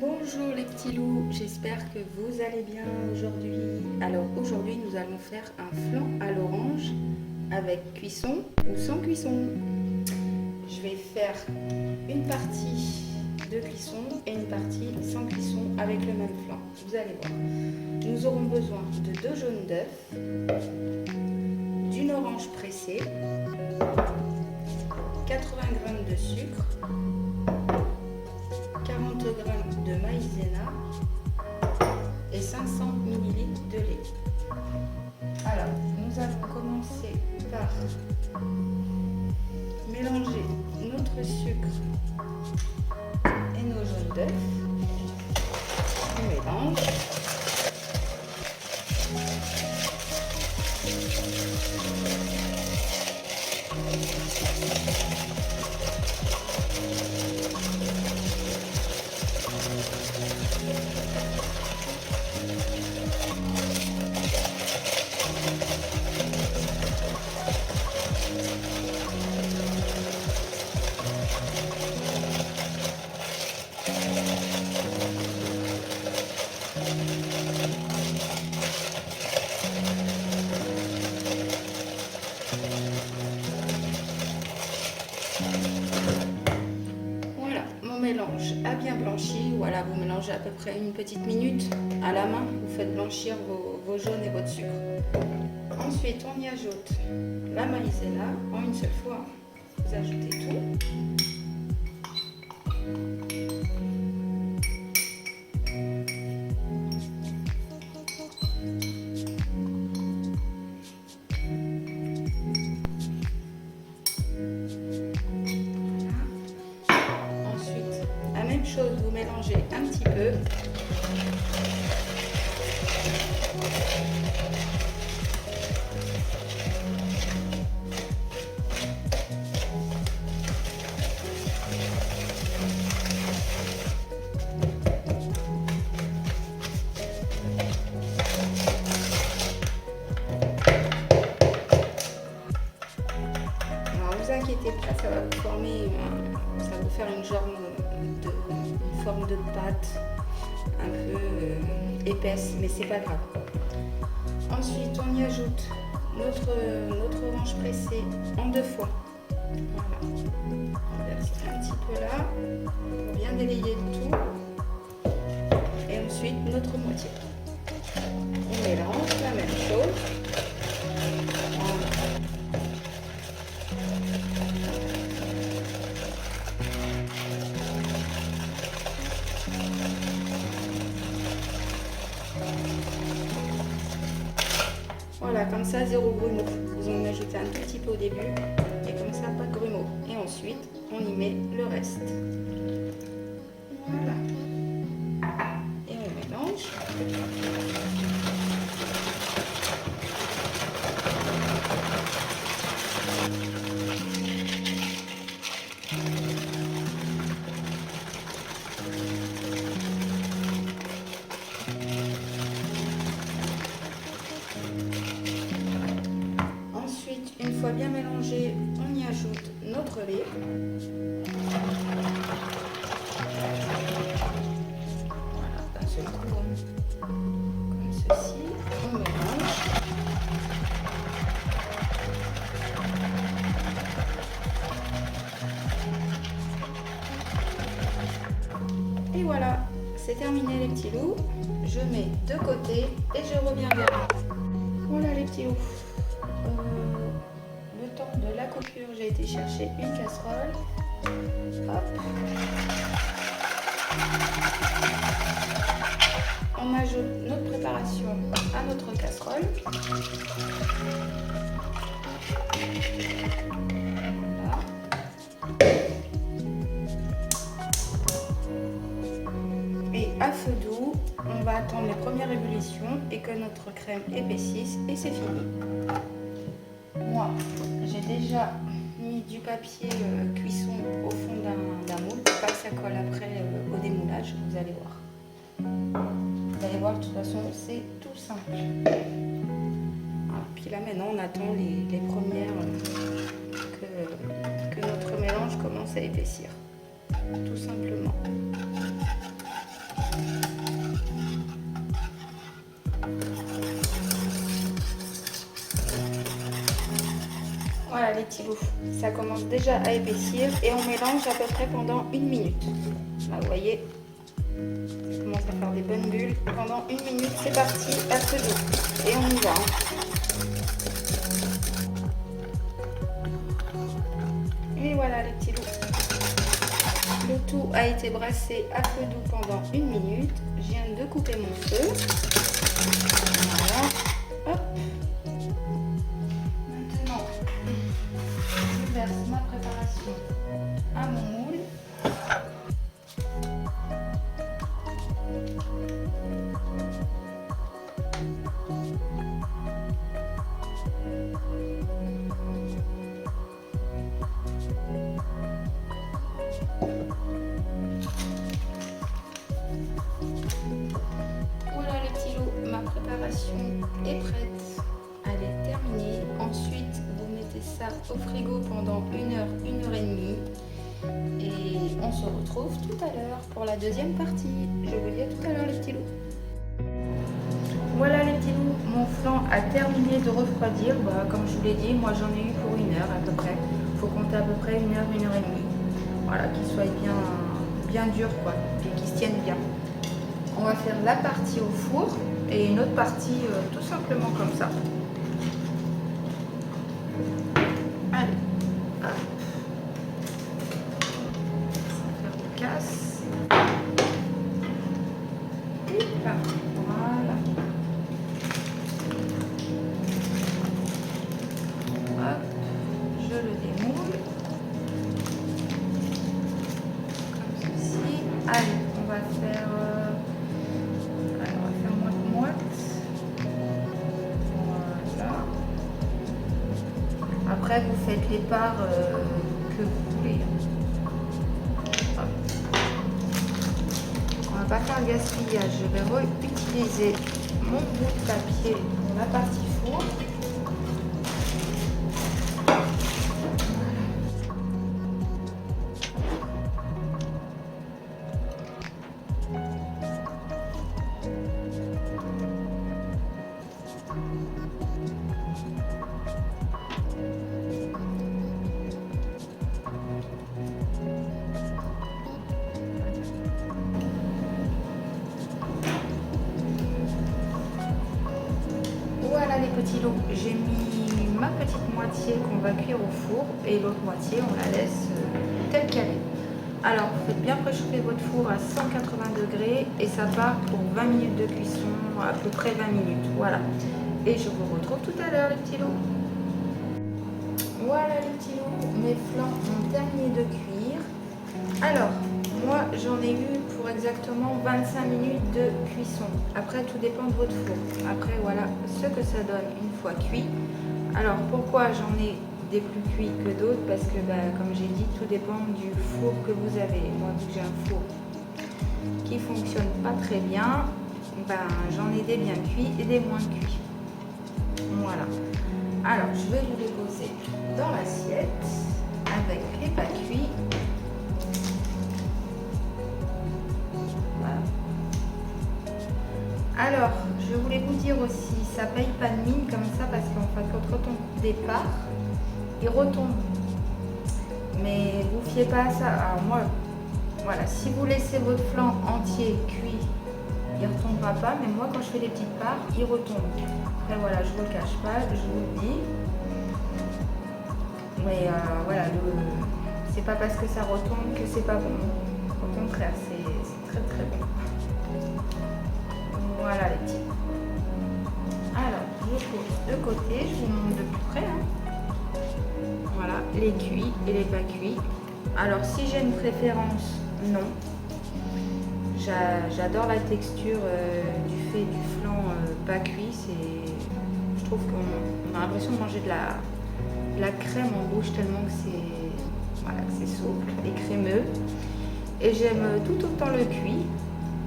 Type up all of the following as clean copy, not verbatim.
Bonjour les petits loups, j'espère que vous allez bien aujourd'hui. Alors aujourd'hui nous allons faire un flan à l'orange avec cuisson ou sans cuisson. Je vais faire une partie de cuisson et une partie sans cuisson avec le même flan. Vous allez voir. Nous aurons besoin de 2 jaunes d'œufs, d'une orange pressée, 80 g de sucre, 40 g de maïzena et 500 ml de lait. Alors, nous allons commencer par mélanger notre sucre et nos jaunes d'œufs. On mélange. Voilà, mon mélange a bien blanchi. Voilà, vous mélangez à peu près une petite minute à la main. Vous faites blanchir vos jaunes et votre sucre. Ensuite, on y ajoute la maïzena en une seule fois. Vous ajoutez tout. Ensuite, la même chose, vous mélangez un petit peu. Ne vous inquiétez pas, ça va vous former, ça va vous faire une forme de pâte un peu épaisse, mais c'est pas grave. Ensuite, on y ajoute notre orange pressée en 2 fois. Voilà. On verse un petit peu là pour bien délayer le tout. Et ensuite, notre moitié. On mélange la même chose. Voilà, comme ça, 0 grumeaux. Vous en ajoutez un tout petit peu au début et comme ça, pas de grumeaux. Et ensuite, on y met le reste. Voilà. Et on mélange. Une fois bien mélangé, on y ajoute notre lait. Voilà, d'un seul coup, comme ceci. On mélange. Et voilà, c'est terminé les petits loups. Je mets de côté et je reviens vers vous. Voilà les petits loups. Le temps de la coupure, j'ai été chercher une casserole. Hop. On ajoute notre préparation à notre casserole. Voilà. Et à feu doux, on va attendre les premières ébullitions et que notre crème épaississe et c'est fini. Moi, j'ai déjà mis du papier cuisson au fond d'un moule pour pas que ça colle après au démoulage, vous allez voir. Vous allez voir, de toute façon, c'est tout simple. Voilà. Puis là, maintenant, on attend les premières que notre mélange commence à épaissir. Tout simplement. les petits loups, ça commence déjà à épaissir et on mélange à peu près pendant 1 minute. Là, vous voyez, ça commence à faire des bonnes bulles. Pendant 1 minute, c'est parti, à feu doux. Et on y va. Et voilà les petits loups. Le tout a été brassé à feu doux pendant 1 minute. Je viens de couper mon feu. Voilà. Hop. Maintenant, je verse ma préparation à mon moule. Voilà les petits loups, ma préparation est prête. Elle est terminée. Ensuite, vous mettez ça au frigo pendant 1 heure, 1 heure et demie. Et on se retrouve tout à l'heure pour la deuxième partie. Je vous dis à tout à l'heure les petits loups. Voilà les petits loups, mon flan a terminé de refroidir. Comme je vous l'ai dit, moi j'en ai eu pour 1 heure à peu près. Il faut compter à peu près 1 heure, 1 heure et demie. Voilà, qu'il soit bien dur quoi, et qu'il se tienne bien. On va faire la partie au four et une autre partie tout simplement comme ça. Allez, hop. Ça va faire des casses. Et là, voilà. Hop, je le démoule. Comme ceci. Allez, on va faire... Après, vous faites les parts que vous voulez. Hop. On va pas faire gaspillage. Je vais réutiliser mon bout de papier pour la partie four. Voilà les petits loups, j'ai mis ma petite moitié qu'on va cuire au four et l'autre moitié on la laisse telle qu'elle est. Alors faites bien préchauffer votre four à 180 degrés et ça part pour 20 minutes de cuisson, à peu près 20 minutes, voilà. Et je vous retrouve tout à l'heure les petits loups. Voilà les petits loups, mes flancs ont terminé de cuire. Alors, moi j'en ai eu pour exactement 25 minutes de cuisson. Après tout dépend de votre four. Après voilà ce que ça donne une fois cuit. Alors pourquoi j'en ai des plus cuits que d'autres? Parce que comme j'ai dit, tout dépend du four que vous avez. Moi vu que j'ai un four qui fonctionne pas très bien, j'en ai des bien cuits et des moins cuits. Voilà. Alors je vais vous les poser dans l'assiette avec les pas cuits. Alors, je voulais vous dire aussi, ça paye pas de mine comme ça parce qu'en fait, quand on départ, il retombe. Mais vous fiez pas à ça. Alors moi, voilà, si vous laissez votre flan entier cuit, il retombera pas. Mais moi, quand je fais des petites parts, il retombe. Après, voilà, je vous le cache pas, je vous le dis. Mais voilà, c'est pas parce que ça retombe que c'est pas bon. Au contraire, c'est très très bon. Voilà les petits. Alors, je pose de côté, je vous montre de plus près. Voilà, les cuits et les pas cuits. Alors, si j'ai une préférence, non. J'adore la texture du fait du flan pas cuit. Je trouve qu'on a l'impression de manger de la crème en bouche tellement que c'est souple et crémeux. Et j'aime tout autant le cuit.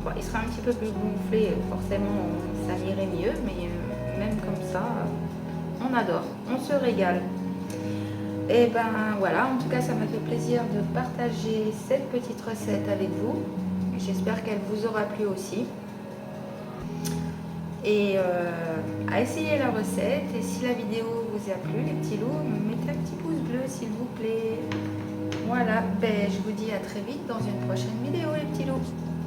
Bon, il sera un petit peu plus gonflé, forcément ça m'irait mieux, mais même comme ça, on adore, on se régale. Et voilà, en tout cas ça m'a fait plaisir de partager cette petite recette avec vous. J'espère qu'elle vous aura plu aussi. et à essayer la recette. Et si la vidéo vous a plu, les petits loups, mettez un petit pouce bleu s'il vous plaît. Voilà, ben, je vous dis à très vite dans une prochaine vidéo les petits loups.